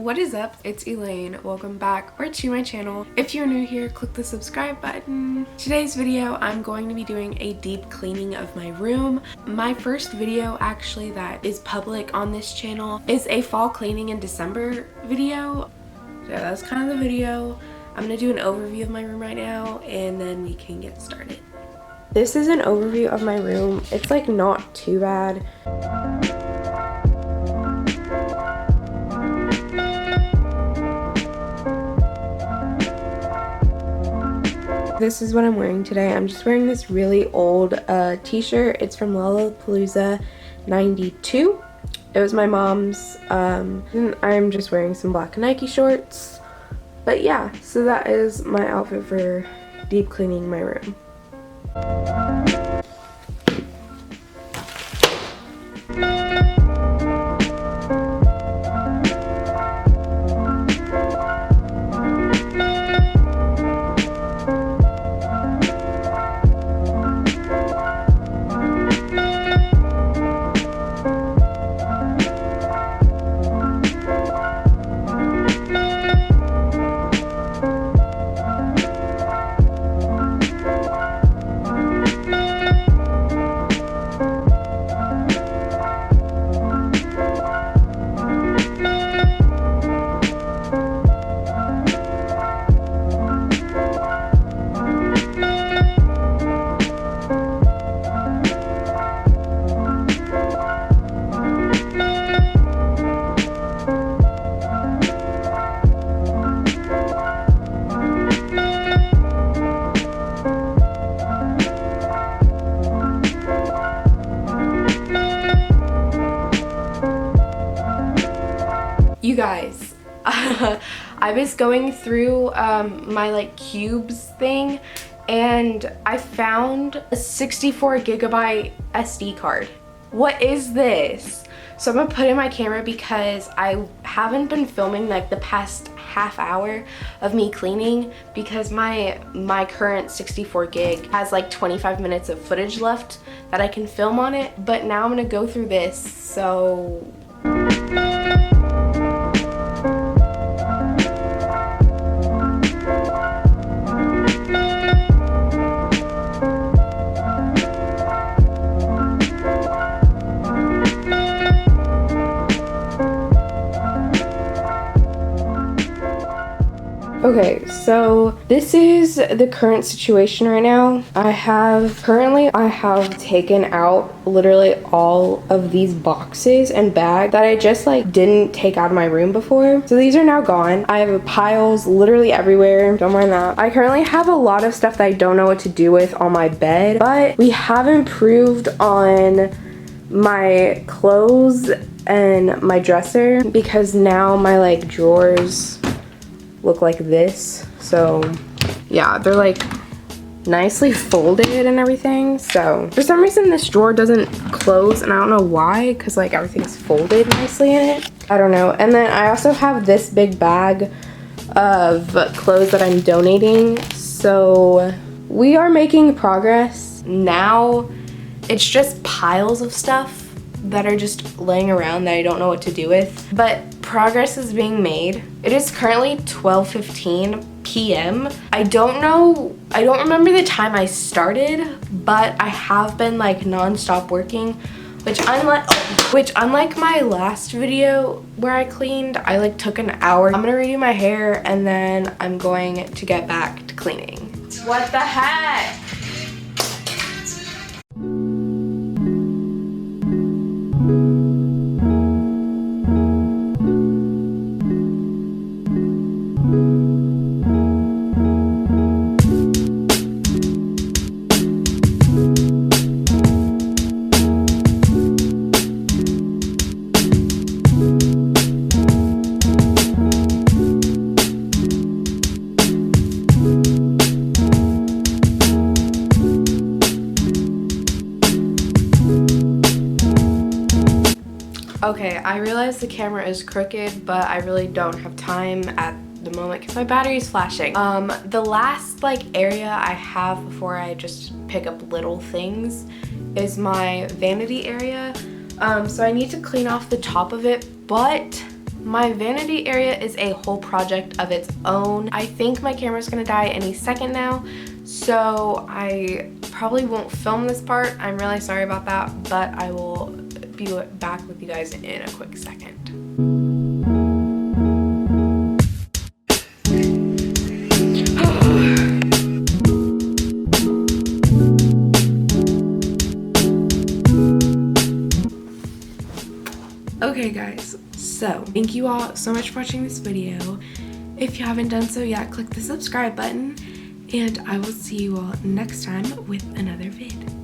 What is up? It's Elaine. Welcome back or to my channel. If you're new here, click the subscribe button. Today's video, I'm going to be doing a deep cleaning of my room. My first video actually that is public on this channel is a fall cleaning in December video. So that's kind of the video. I'm gonna do an overview of my room right now and then we can get started. This is an overview of my room. It's like not too bad. This is what I'm wearing today. I'm just wearing this really old t-shirt. It's from Lollapalooza 92. It was my mom's. And I'm just wearing some black Nike shorts. But yeah, so that is my outfit for deep cleaning my room. You guys, I was going through my like cubes thing and I found a 64 gigabyte SD card. What is this? So I'm gonna put in my camera because I haven't been filming like the past half hour of me cleaning because my current 64 gig has like 25 minutes of footage left that I can film on it, but now I'm gonna go through this, so okay, so this is the current situation right now. I have taken out literally all of these boxes and bags that I just like didn't take out of my room before. So these are now gone. I have piles literally everywhere. Don't mind that. I currently have a lot of stuff that I don't know what to do with on my bed, but we have improved on my clothes and my dresser because now my like drawers look like this. So yeah, they're like nicely folded and everything. So for some reason this drawer doesn't close and I don't know why, because like everything's folded nicely in it. I don't know. And then I also have this big bag of clothes that I'm donating. So we are making progress. Now it's just piles of stuff that are just laying around that I don't know what to do with, but progress is being made. It is currently 12:15 p.m. I don't remember the time I started, but I have been like non-stop working, which unlike my last video where I cleaned, I like took an hour. I'm gonna redo my hair and then I'm going to get back to cleaning. What the heck? Okay, I realize the camera is crooked, but I really don't have time at the moment because my battery is flashing. The last like area I have before I just pick up little things is my vanity area. So I need to clean off the top of it, but My vanity area is a whole project of its own. I think my camera's gonna die any second now, so I probably won't film this part. I'm really sorry about that, but I will be back with you guys in a quick second. Okay guys, so thank you all so much for watching this video. If you haven't done so yet, click the subscribe button, and I will see you all next time with another vid.